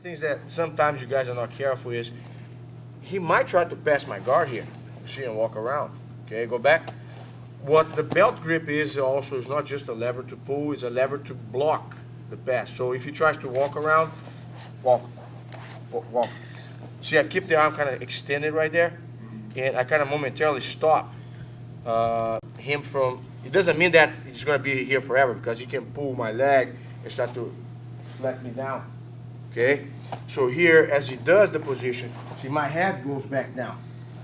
things that sometimes you guys are not careful is, he might try to pass my guard here, you see, and walk around. Okay, go back. What the belt grip is also is not just a lever to pull, it's a lever to block the pass. So if he tries to walk around, walk, walk. See, I keep the arm kind of extended right there, and I kind of momentarily stop him from, it doesn't mean that he's going to be here forever, because he can pull my leg and start to let me down. Okay? So here, as he does the position, see, my head goes back down.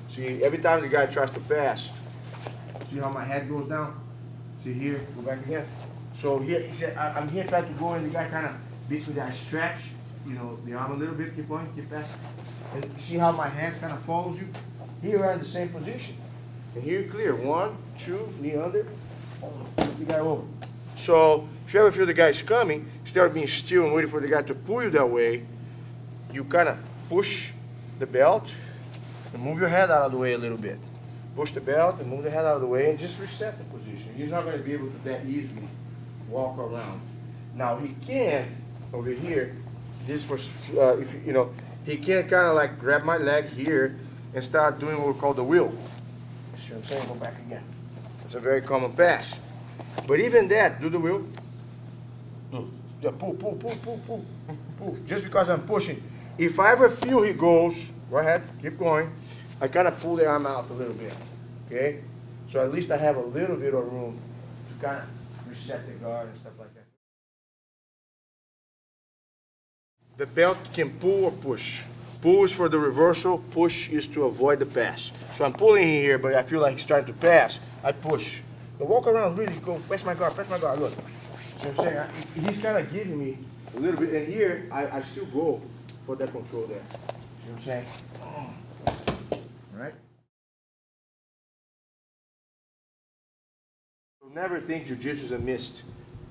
See, every time the guy tries to pass, see how my head goes down? See here, go back again. So here, he said, I'm here trying to go, and the guy kind of beats me. I stretch, you know, the arm a little bit, keep going, keep passing. And you see how my hand kind of follows you? Here we're in the same position. And here clear, 1, 2, knee under, put the guy over. So if you ever feel the guy's coming, instead of being still and waiting for the guy to pull you that way, you kind of push the belt and move your head out of the way a little bit. Push the belt and move the head out of the way and just reset the position. He's not going to be able to that easily walk around. Now he can, over here, this was, if you know, he can kind of like grab my leg here and start doing what we call the wheel. See what I'm saying? Go back again. It's a very common pass. But even that, do the wheel. Yeah, pull, pull, pull, pull, pull, pull. Just because I'm pushing. If I ever feel he goes, go ahead, keep going. I kind of pull the arm out a little bit, okay? So at least I have a little bit of room to kind of reset the guard and stuff like that. The belt can pull or push. Pull is for the reversal, push is to avoid the pass. So I'm pulling here, but I feel like he's trying to pass, I push. But walk around, really go, press my guard, look. See what I'm saying? He's kind of giving me a little bit, and here, I still go for that control there. See what I'm saying? Right? So never think jiu-jitsu is a missed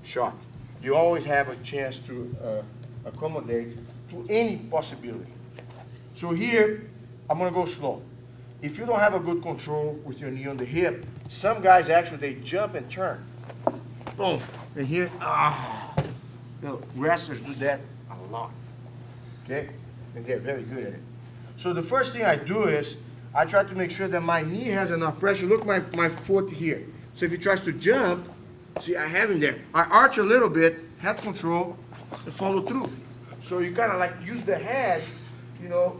shot. You always have a chance to accommodate to any possibility. So here, I'm gonna go slow. If you don't have a good control with your knee on the hip, some guys actually, they jump and turn. Boom, and here, you know, wrestlers do that a lot, okay? And they're very good at it. So the first thing I do is, I try to make sure that my knee has enough pressure. Look my foot here. So if he tries to jump, see, I have him there. I arch a little bit, head control, and follow through. So you kind of like use the head, you know,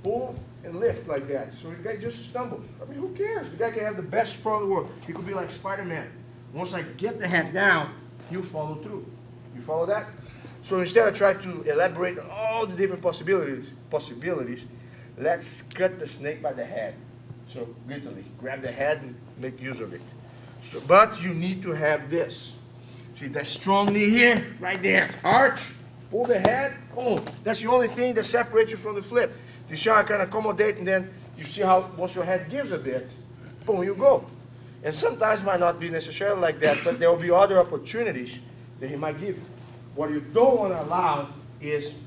pull and lift like that. So the guy just stumbles. I mean, who cares? The guy can have the best sprawl in the world. He could be like Spider-Man. Once I get the head down, he'll follow through. You follow that? So instead of trying to elaborate on all the different possibilities, let's cut the snake by the head. So literally, grab the head and make use of it. So, but you need to have this. See that strong knee here, right there. Arch, pull the head, boom. That's the only thing that separates you from the flip. You see how I can accommodate, and then you see how once your head gives a bit, boom, you go. And sometimes it might not be necessarily like that, but there will be other opportunities that he might give you. What you don't want to allow is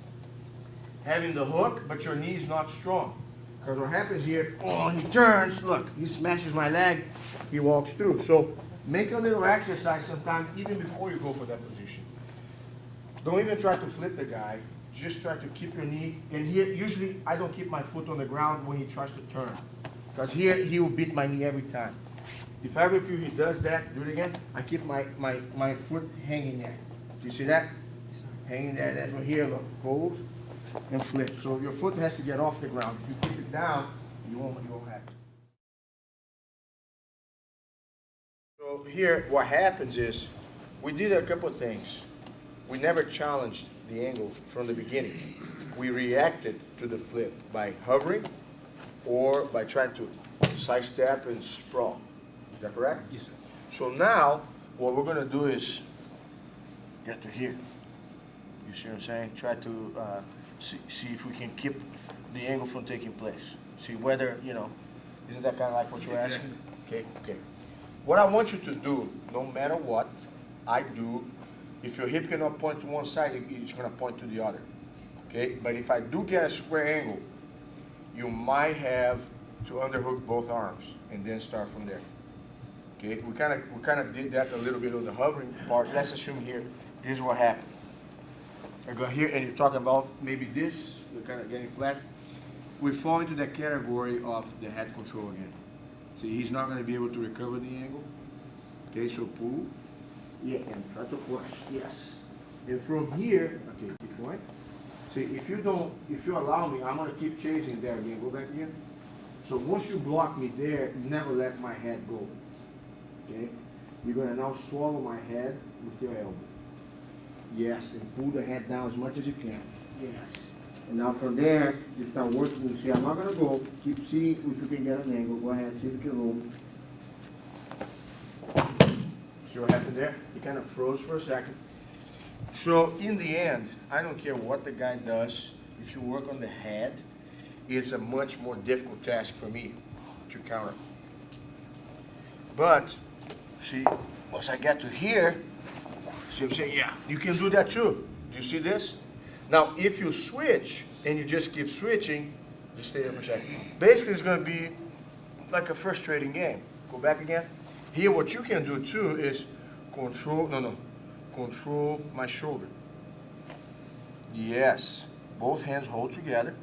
having the hook, but your knee is not strong. Because what happens here, he turns, look, he smashes my leg, he walks through. So make a little exercise sometime, even before you go for that position. Don't even try to flip the guy, just try to keep your knee. And here, usually I don't keep my foot on the ground when he tries to turn. Because here, he will beat my knee every time. If I ever feel he does that, do it again, I keep my foot hanging there. Do you see that? Hanging there, that's what here, look, hold and flip. So your foot has to get off the ground. If you keep it down, you won't have it. So here, what happens is, we did a couple of things. We never challenged the angle from the beginning. We reacted to the flip by hovering or by trying to sidestep and sprawl. Is that correct? Yes, sir. So now, what we're going to do is get to here. You see what I'm saying? Try to see if we can keep the angle from taking place. See whether, you know, isn't that kind of like what you're asking? Okay, okay. What I want you to do, no matter what I do, if your hip cannot point to one side, it's going to point to the other. Okay? But if I do get a square angle, you might have to underhook both arms and then start from there. Okay? We kind of did that a little bit on the hovering part. Let's assume here, this is what happened. I go here and you're talking about maybe this, you're kind of getting flat. We fall into that category of the head control again. See, he's not going to be able to recover the angle. Okay, so pull. Yeah, and try to push. Yes. And from here, okay, keep going. See, if you allow me, I'm going to keep chasing there again. Go back again. So once you block me there, never let my head go. Okay? You're going to now swallow my head with your elbow. Yes, and pull the head down as much as you can. Yes. And now from there, you start working. See, I'm not going to go. Keep seeing if you can get an angle. Go ahead, see if you can roll. See what happened there? He kind of froze for a second. So in the end, I don't care what the guy does. If you work on the head, it's a much more difficult task for me to counter. But, see, once I get to here, see what I'm saying? Yeah, you can do that too. Do you see this? Now, if you switch, and you just keep switching, just stay there for a second. Basically, it's going to be like a frustrating game. Go back again. Here, what you can do too is control my shoulder. Yes, both hands hold together.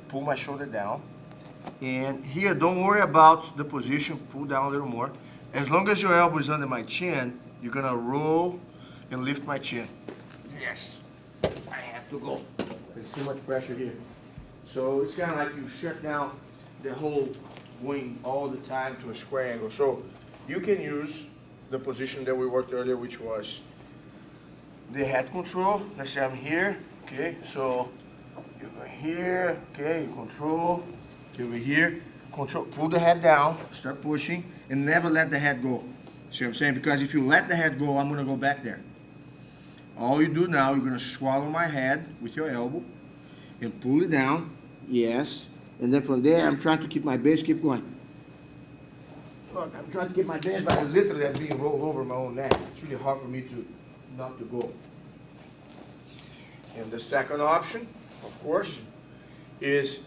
Pull my shoulder down. And here, don't worry about the position. Pull down a little more. As long as your elbow is under my chin, you're going to roll and lift my chin. Yes. I have to go. There's too much pressure here. So it's kind of like you shut down the whole wing all the time to a square angle. So you can use the position that we worked earlier, which was the head control. Let's say I'm here, okay? So you go here, okay, you control, okay, over here, control, pull the head down, start pushing, and never let the head go. See what I'm saying? Because if you let the head go, I'm gonna go back there. All you do now, you're going to swallow my head with your elbow and pull it down. Yes. And then from there, I'm trying to keep my base. Keep going. Look, I'm trying to keep my base, but I literally am being rolled over my own neck. It's really hard for me to not to go. And the second option, of course, is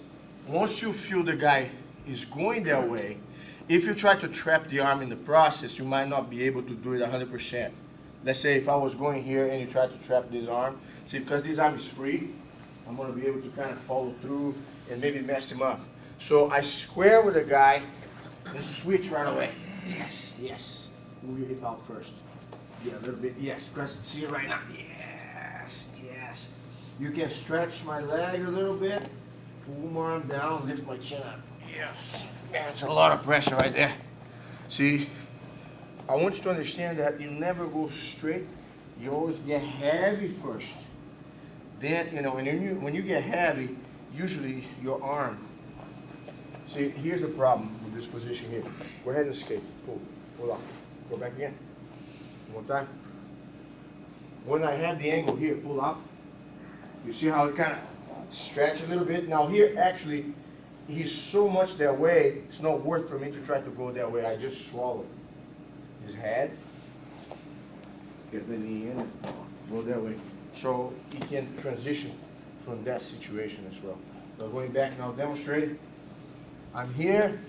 once you feel the guy is going that way, if you try to trap the arm in the process, you might not be able to do it 100%. Let's say if I was going here and you try to trap this arm, see, because this arm is free, I'm going to be able to kind of follow through and maybe mess him up. So I square with the guy and switch right away. Yes, yes. Move your hip out first. Yeah, a little bit. Yes, because see it right now. Yes, yes. You can stretch my leg a little bit, pull my arm down, lift my chin up. Yes. That's a lot of pressure right there. See? I want you to understand that you never go straight. You always get heavy first. Then, you know, when you get heavy, usually your arm. See, here's the problem with this position here. Go ahead and escape. Pull up. Go back again. One more time. When I have the angle here, pull up. You see how it kind of stretch a little bit? Now here, actually, he's so much that way, it's not worth for me to try to go that way. I just swallow his head, get the knee in, go that way. So he can transition from that situation as well. So going back now, demonstrating. I'm here,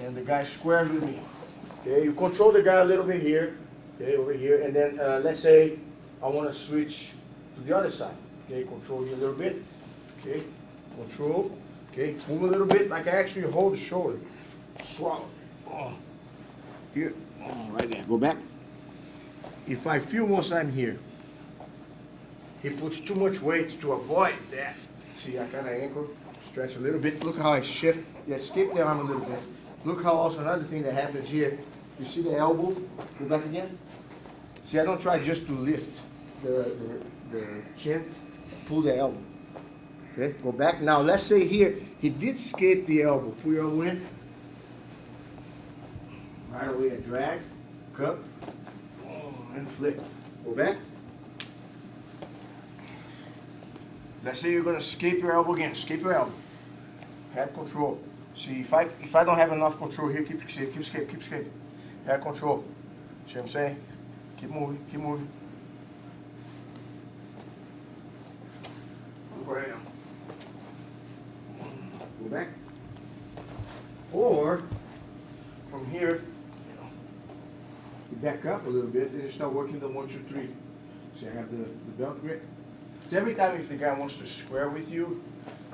and the guy squares with me. Okay, you control the guy a little bit here, okay, over here, and then let's say I want to switch to the other side. Okay, control you a little bit. Okay, control. Okay, move a little bit, like I actually hold the shoulder. Swallow. Oh. Here. Oh, right there. Go back. If I feel once I'm here, he puts too much weight to avoid that. See, I kind of ankle, stretch a little bit. Look how I shift. Yeah, skip the arm a little bit. Look how also another thing that happens here. You see the elbow? Go back again. See, I don't try just to lift the chin. Pull the elbow. Okay, go back. Now, let's say here, he did escape the elbow. Pull your elbow in. Right away, a drag, cup, and flick. Go back. Let's say you're going to escape your elbow again. Escape your elbow. Head control. See, if I don't have enough control here, keep escape. Head control. See what I'm saying? Keep moving, keep moving. Go right now. Go back. Or, from here, you back up a little bit and you start working the 1, 2, 3. So I have the belt grip. So every time if the guy wants to square with you,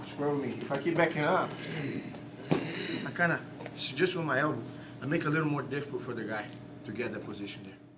square with me. If I keep backing up, I kind of, just with my elbow, I make it a little more difficult for the guy to get that position there.